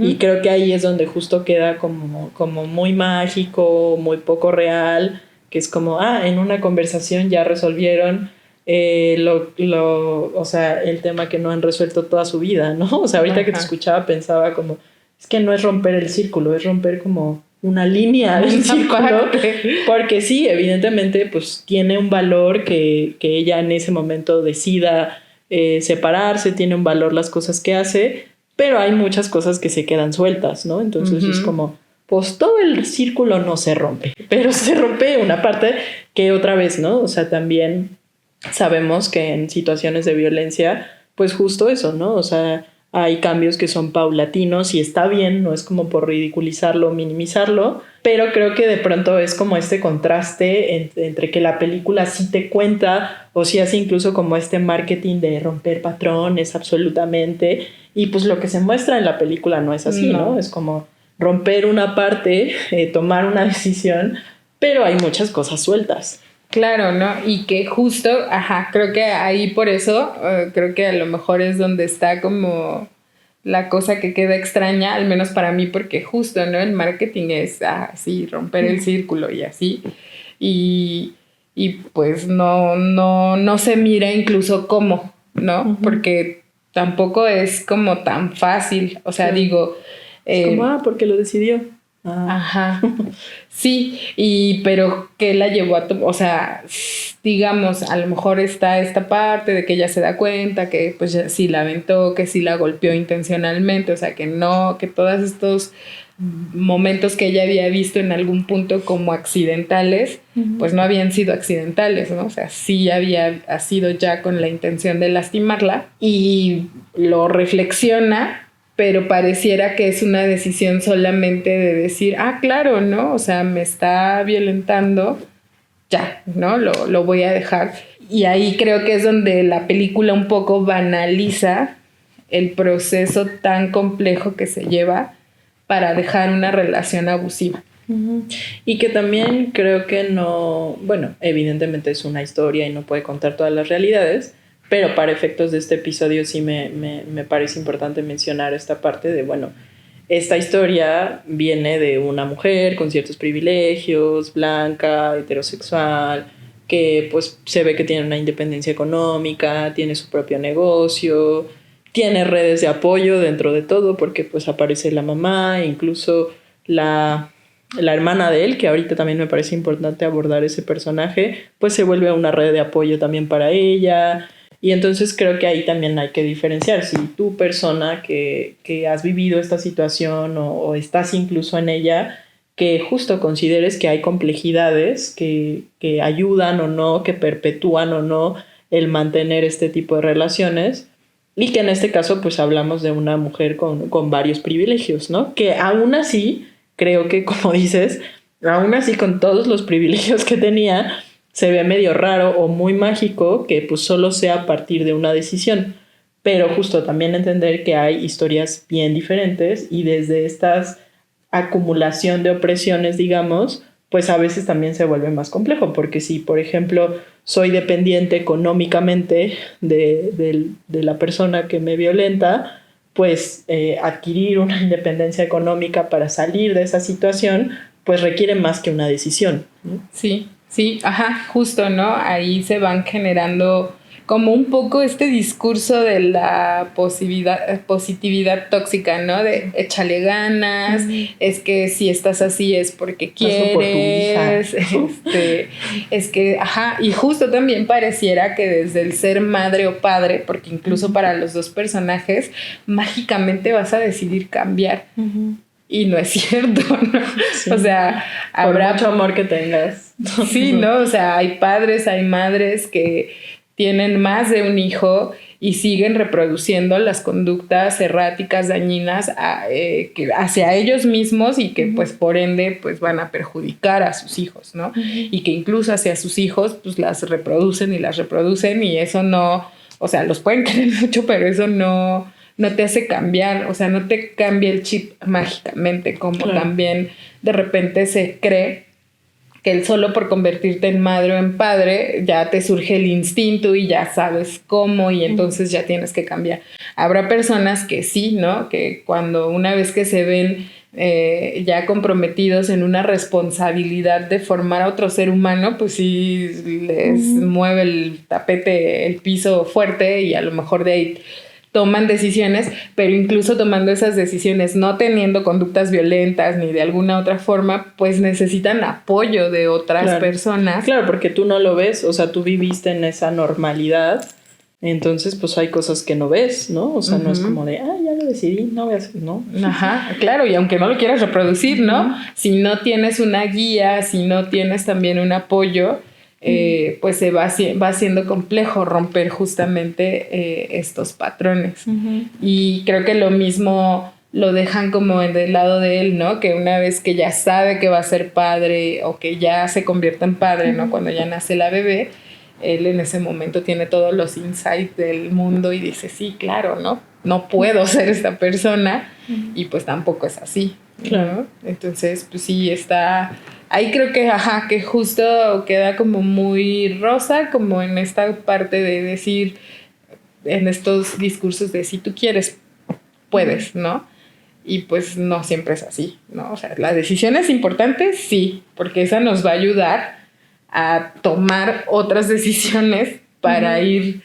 Y creo que ahí es donde justo queda como muy mágico, muy poco real, que es como, en una conversación ya resolvieron o sea, el tema que no han resuelto toda su vida, ¿no? O sea, ahorita que te escuchaba pensaba como, es que no es romper el círculo, es romper como una línea del círculo, porque sí, evidentemente, pues tiene un valor que ella en ese momento decida separarse, tiene un valor las cosas que hace, pero hay muchas cosas que se quedan sueltas, ¿no? Entonces es como, pues todo el círculo no se rompe, pero se rompe una parte que otra vez, ¿no? O sea, también sabemos que en situaciones de violencia, pues justo eso, ¿no? O sea, hay cambios que son paulatinos y está bien, no es como por ridiculizarlo o minimizarlo, pero creo que de pronto es como este contraste entre que la película sí te cuenta o sí hace incluso como este marketing de romper patrones absolutamente, y pues lo que se muestra en la película no es así, ¿no? Es como romper una parte, tomar una decisión, pero hay muchas cosas sueltas. Claro, ¿no? Y que justo, creo que ahí por eso, creo que a lo mejor es donde está como la cosa que queda extraña, al menos para mí, porque justo, ¿no? El marketing es, sí, romper el círculo y así. Y pues no se mira incluso cómo, ¿no? Porque tampoco es como tan fácil, o sea, digo... Es como, porque lo decidió. Sí, pero ¿qué la llevó o sea, digamos, a lo mejor está esta parte de que ella se da cuenta que pues sí la aventó, que sí la golpeó intencionalmente, o sea, que todos estos momentos que ella había visto en algún punto como accidentales, pues no habían sido accidentales, ¿no? O sea, sí había sido ya con la intención de lastimarla, y lo reflexiona, pero pareciera que es una decisión solamente de decir, claro, ¿no? O sea, me está violentando, ya, ¿no? Lo voy a dejar. Y ahí creo que es donde la película un poco banaliza el proceso tan complejo que se lleva para dejar una relación abusiva. Y que también creo que no, bueno, evidentemente es una historia y no puede contar todas las realidades, pero para efectos de este episodio sí me parece importante mencionar esta parte de, bueno, esta historia viene de una mujer con ciertos privilegios, blanca, heterosexual, que pues se ve que tiene una independencia económica, tiene su propio negocio, tiene redes de apoyo dentro de todo, porque pues aparece la mamá, e incluso la hermana de él, que ahorita también me parece importante abordar ese personaje, pues se vuelve una red de apoyo también para ella. Y entonces creo que ahí también hay que diferenciar si tú, persona que has vivido esta situación o estás incluso en ella, que justo consideres que hay complejidades que ayudan o no, que perpetúan o no el mantener este tipo de relaciones. Y que en este caso pues hablamos de una mujer con varios privilegios, ¿no? Que aún así, creo que como dices, aún así con todos los privilegios que tenía, se ve medio raro o muy mágico que pues solo sea a partir de una decisión. Pero justo también entender que hay historias bien diferentes y desde estas acumulación de opresiones, digamos, pues a veces también se vuelve más complejo, porque si, por ejemplo, soy dependiente económicamente de la persona que me violenta, pues adquirir una independencia económica para salir de esa situación, pues requiere más que una decisión, ¿no? Sí, sí, ajá, justo, ¿no? Ahí se van generando como un poco este discurso de la positividad tóxica, ¿no? De échale ganas, es que si estás así es porque quieres, es que, ajá, y justo también pareciera que desde el ser madre o padre, porque incluso para los dos personajes, mágicamente vas a decidir cambiar. Y no es cierto, ¿no? Sí. O sea, habrá mucho amor que tengas. Sí, ¿no? O sea, hay padres, hay madres que tienen más de un hijo y siguen reproduciendo las conductas erráticas, dañinas hacia ellos mismos y que pues por ende pues van a perjudicar a sus hijos, ¿no? Y que incluso hacia sus hijos pues las reproducen y eso no, o sea, los pueden querer mucho, pero eso no te hace cambiar, o sea, no te cambia el chip mágicamente, como también de repente se cree que el solo por convertirte en madre o en padre ya te surge el instinto y ya sabes cómo y entonces ya tienes que cambiar. Habrá personas que sí, ¿no? Que cuando una vez que se ven ya comprometidos en una responsabilidad de formar a otro ser humano, pues sí les mueve el tapete, el piso fuerte y a lo mejor de ahí toman decisiones, pero incluso tomando esas decisiones, no teniendo conductas violentas ni de alguna otra forma, pues necesitan apoyo de otras personas. Claro, porque tú no lo ves, o sea, tú viviste en esa normalidad, entonces pues hay cosas que no ves, ¿no? O sea, no es como de, ya lo decidí, no voy a hacer, ¿no? Ajá, claro, y aunque no lo quieras reproducir, ¿no? Si no tienes una guía, si no tienes también un apoyo, pues se va siendo complejo romper justamente estos patrones. Y creo que lo mismo lo dejan como en el lado de él, ¿no? Que una vez que ya sabe que va a ser padre o que ya se convierte en padre, ¿no? Cuando ya nace la bebé, él en ese momento tiene todos los insights del mundo y dice, sí, claro, ¿no? No puedo ser esta persona y pues tampoco es así, ¿no? Claro. Entonces, pues sí, está... Ahí creo que, que justo queda como muy rosa, como en esta parte de decir, en estos discursos de si tú quieres, puedes, ¿no? Y pues no siempre es así, ¿no? O sea, la decisión es importante, sí, porque esa nos va a ayudar a tomar otras decisiones para ir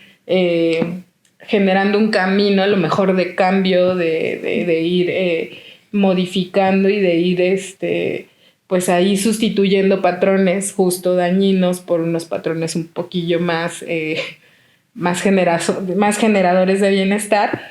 generando un camino, a lo mejor de cambio, de ir modificando y de ir pues ahí sustituyendo patrones justo dañinos por unos patrones un poquillo más generadores de bienestar,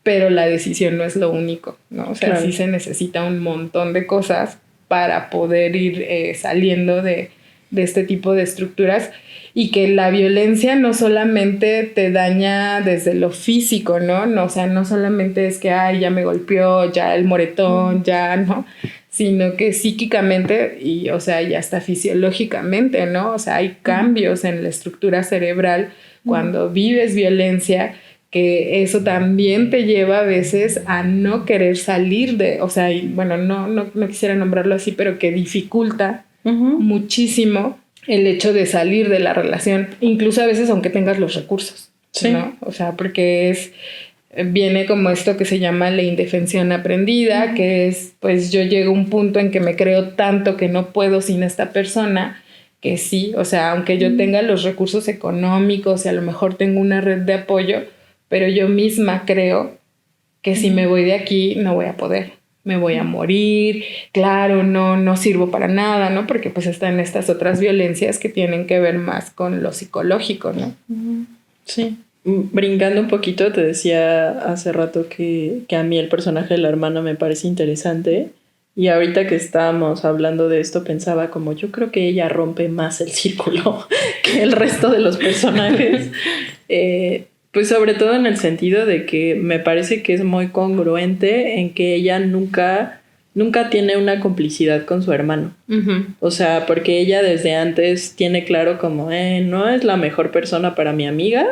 pero la decisión no es lo único, ¿no? O sea, sí se necesita un montón de cosas para poder ir saliendo de este tipo de estructuras y que la violencia no solamente te daña desde lo físico, ¿no? O sea, no solamente es que, ya me golpeó, ya el moretón, ya, ¿no? Sino que psíquicamente y, o sea, ya hasta fisiológicamente, ¿no? O sea, hay cambios en la estructura cerebral cuando vives violencia, que eso también te lleva a veces a no querer salir o sea, y, bueno, no quisiera nombrarlo así, pero que dificulta muchísimo el hecho de salir de la relación, incluso a veces aunque tengas los recursos, ¿no? O sea, porque viene como esto que se llama la indefensión aprendida, que es, pues yo llego a un punto en que me creo tanto que no puedo sin esta persona, que sí, o sea, aunque yo tenga los recursos económicos y a lo mejor tengo una red de apoyo, pero yo misma creo que si me voy de aquí no voy a poder, me voy a morir, claro, no sirvo para nada, ¿no? Porque pues están estas otras violencias que tienen que ver más con lo psicológico, ¿no? Sí. Brincando un poquito, te decía hace rato que a mí el personaje de la hermana me parece interesante. Y ahorita que estábamos hablando de esto, pensaba como yo creo que ella rompe más el círculo que el resto de los personajes. Pues sobre todo en el sentido de que me parece que es muy congruente en que ella nunca tiene una complicidad con su hermano. Uh-huh. O sea, porque ella desde antes tiene claro como, no es la mejor persona para mi amiga.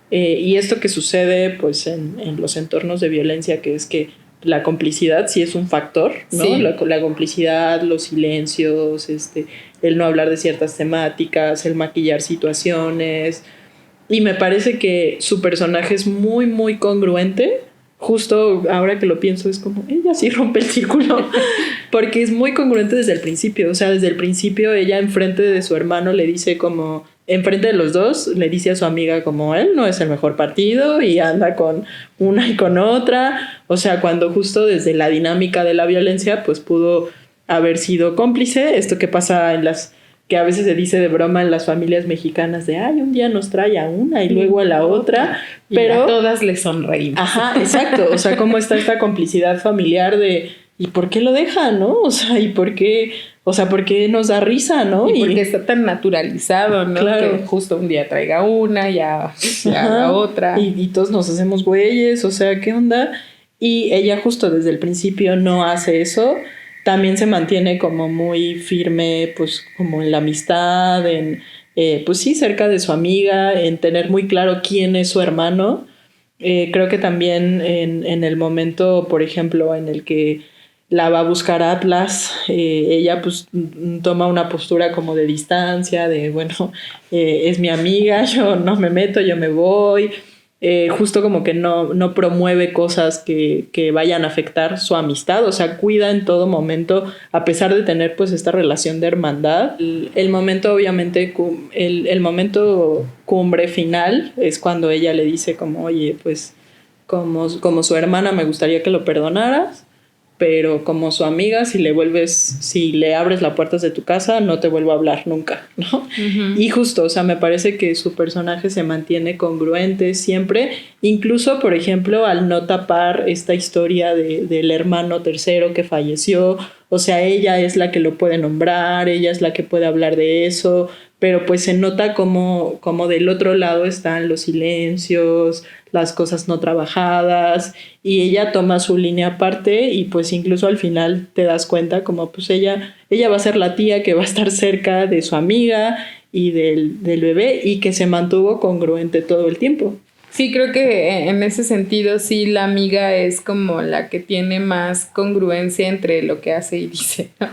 Y esto que sucede pues en los entornos de violencia, que es que la complicidad sí es un factor, ¿no? Sí. La complicidad, los silencios, el no hablar de ciertas temáticas, el maquillar situaciones. Y me parece que su personaje es muy, muy congruente. Justo ahora que lo pienso es como, ella sí rompe el círculo. Porque es muy congruente desde el principio. O sea, desde el principio ella enfrente de su hermano le dice como... Enfrente de los dos le dice a su amiga como él no es el mejor partido y anda con una y con otra. O sea, cuando justo desde la dinámica de la violencia pues pudo haber sido cómplice. Esto que pasa en las... que a veces se dice de broma en las familias mexicanas de ay, un día nos trae a una y luego a la otra, pero y a todas les sonreímos. Ajá, exacto, o sea, cómo está esta complicidad familiar de ¿y por qué lo deja, no? O sea, ¿y por qué? O sea, ¿por qué nos da risa, no? Y porque está tan naturalizado, ¿no? Claro. Que justo un día traiga una, ya la otra. Y todos nos hacemos güeyes, o sea, ¿qué onda? Y ella justo desde el principio no hace eso. También se mantiene como muy firme, pues como en la amistad, pues sí, cerca de su amiga, en tener muy claro quién es su hermano. Creo que también en el momento, por ejemplo, en el que la va a buscar Atlas, ella pues toma una postura como de distancia, de bueno, es mi amiga, yo no me meto, yo me voy. Justo como que no promueve cosas que vayan a afectar su amistad, o sea, cuida en todo momento, a pesar de tener pues esta relación de hermandad. El momento obviamente, el momento cumbre final es cuando ella le dice como, oye, pues como su hermana me gustaría que lo perdonaras, pero como su amiga, si le abres las puertas de tu casa, no te vuelvo a hablar nunca, ¿no? Uh-huh. Y justo, o sea, me parece que su personaje se mantiene congruente siempre, incluso, por ejemplo, al no tapar esta historia del hermano tercero que falleció, o sea, ella es la que lo puede nombrar, ella es la que puede hablar de eso, pero pues se nota como del otro lado están los silencios, las cosas no trabajadas, y ella toma su línea aparte y pues incluso al final te das cuenta como pues ella va a ser la tía que va a estar cerca de su amiga y del bebé y que se mantuvo congruente todo el tiempo. Sí, creo que en ese sentido sí la amiga es como la que tiene más congruencia entre lo que hace y dice, ¿no?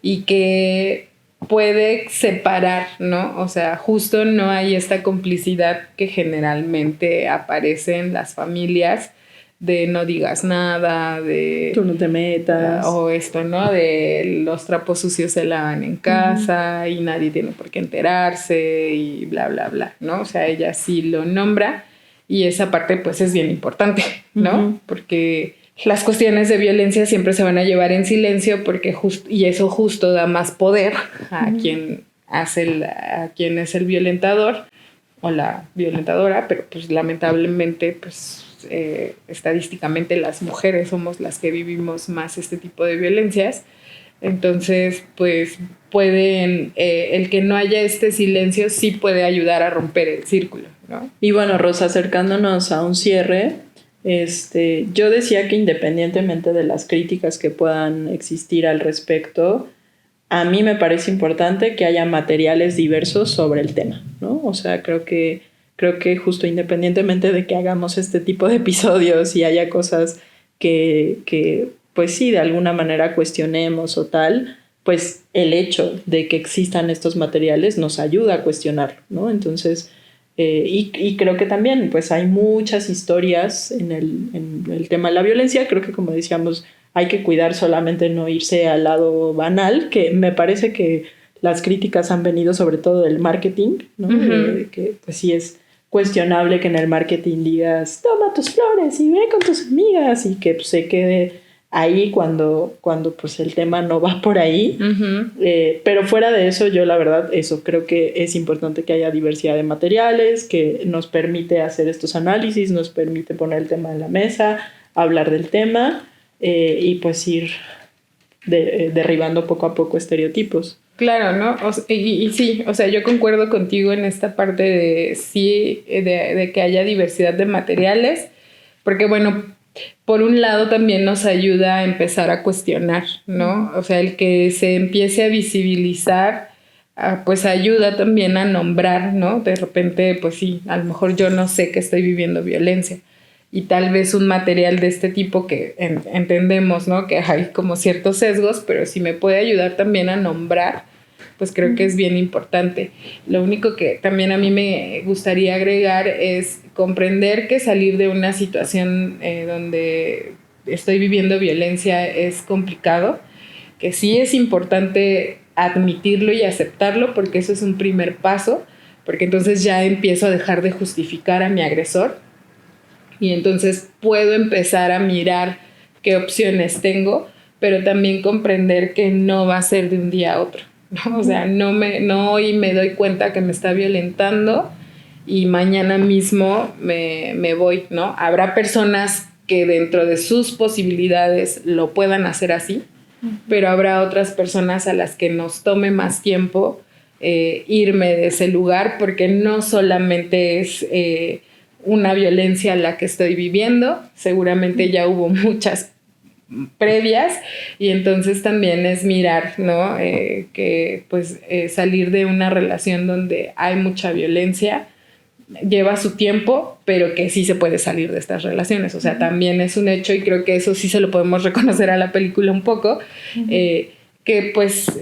Y que puede separar, ¿no? O sea, justo no hay esta complicidad que generalmente aparece en las familias de no digas nada, de... Tú no te metas. O esto, ¿no? De los trapos sucios se lavan en casa y nadie tiene por qué enterarse y bla, bla, bla, ¿no? O sea, ella sí lo nombra y esa parte pues es bien importante, ¿no? Porque las cuestiones de violencia siempre se van a llevar en silencio porque y eso justo da más poder a quien a quien es el violentador o la violentadora, pero pues lamentablemente pues estadísticamente las mujeres somos las que vivimos más este tipo de violencias. Entonces pues pueden el que no haya este silencio sí puede ayudar a romper el círculo, ¿no? Y bueno, Rosa, acercándonos a un cierre, yo decía que independientemente de las críticas que puedan existir al respecto, a mí me parece importante que haya materiales diversos sobre el tema, ¿no? O sea, creo que justo independientemente de que hagamos este tipo de episodios y haya cosas que pues sí, de alguna manera cuestionemos o tal, pues el hecho de que existan estos materiales nos ayuda a cuestionarlo, ¿no? Entonces... y creo que también pues hay muchas historias en el tema de la violencia. Creo que como decíamos hay que cuidar solamente no irse al lado banal, que me parece que las críticas han venido sobre todo del marketing, ¿no? Que pues sí es cuestionable que en el marketing digas, toma tus flores y ve con tus amigas, y que pues, se quede ahí cuando pues el tema no va por ahí. Uh-huh. Pero fuera de eso, yo la verdad, eso, creo que es importante que haya diversidad de materiales, que nos permite hacer estos análisis, nos permite poner el tema en la mesa, hablar del tema, y pues ir derribando poco a poco estereotipos. Claro, ¿no? Y sí, o sea, yo concuerdo contigo en esta parte de sí, de que haya diversidad de materiales, porque bueno, por un lado también nos ayuda a empezar a cuestionar, ¿no? O sea, el que se empiece a visibilizar, pues ayuda también a nombrar, ¿no? De repente, pues sí, a lo mejor yo no sé que estoy viviendo violencia. Y tal vez un material de este tipo que entendemos, ¿no? Que hay como ciertos sesgos, pero si me puede ayudar también a nombrar, pues creo que es bien importante. Lo único que también a mí me gustaría agregar es comprender que salir de una situación donde estoy viviendo violencia es complicado, que sí es importante admitirlo y aceptarlo, porque eso es un primer paso, porque entonces ya empiezo a dejar de justificar a mi agresor. Y entonces puedo empezar a mirar qué opciones tengo, pero también comprender que no va a ser de un día a otro, ¿no? O sea, no hoy me doy cuenta que me está violentando y mañana mismo me voy, ¿no? Habrá personas que dentro de sus posibilidades lo puedan hacer así, pero habrá otras personas a las que nos tome más tiempo irme de ese lugar, porque no solamente es una violencia la que estoy viviendo, seguramente ya hubo muchas previas, y entonces también es mirar, ¿no? Que pues salir de una relación donde hay mucha violencia lleva su tiempo, pero que sí se puede salir de estas relaciones. O sea, también es un hecho, y creo que eso sí se lo podemos reconocer a la película un poco, que pues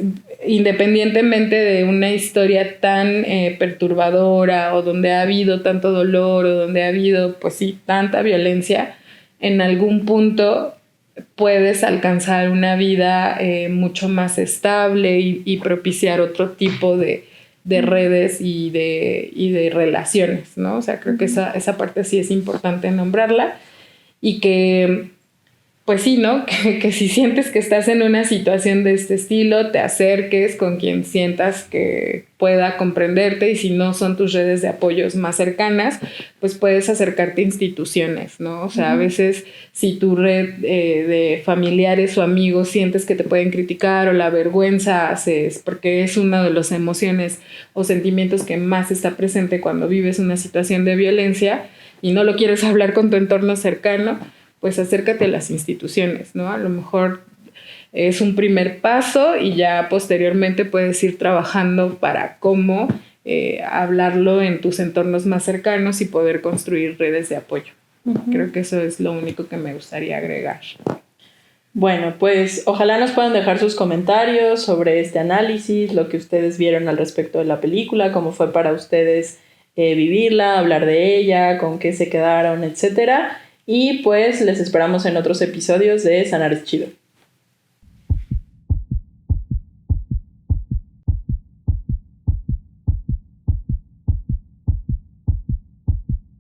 independientemente de una historia tan perturbadora, o donde ha habido tanto dolor, o donde ha habido pues sí tanta violencia, en algún punto puedes alcanzar una vida mucho más estable y propiciar otro tipo de redes y de relaciones, ¿no? O sea, creo que esa parte sí es importante nombrarla, y que pues sí, ¿no? Que si sientes que estás en una situación de este estilo, te acerques con quien sientas que pueda comprenderte, y si no son tus redes de apoyos más cercanas, pues puedes acercarte a instituciones, ¿no? O sea, a veces si tu red de familiares o amigos sientes que te pueden criticar, o la vergüenza haces, porque es una de las emociones o sentimientos que más está presente cuando vives una situación de violencia y no lo quieres hablar con tu entorno cercano, pues acércate a las instituciones, ¿no? A lo mejor es un primer paso, y ya posteriormente puedes ir trabajando para cómo hablarlo en tus entornos más cercanos y poder construir redes de apoyo. Creo que eso es lo único que me gustaría agregar. Bueno, pues ojalá nos puedan dejar sus comentarios sobre este análisis, lo que ustedes vieron al respecto de la película, cómo fue para ustedes vivirla, hablar de ella, con qué se quedaron, etcétera. Y pues les esperamos en otros episodios de Sanar es Chido.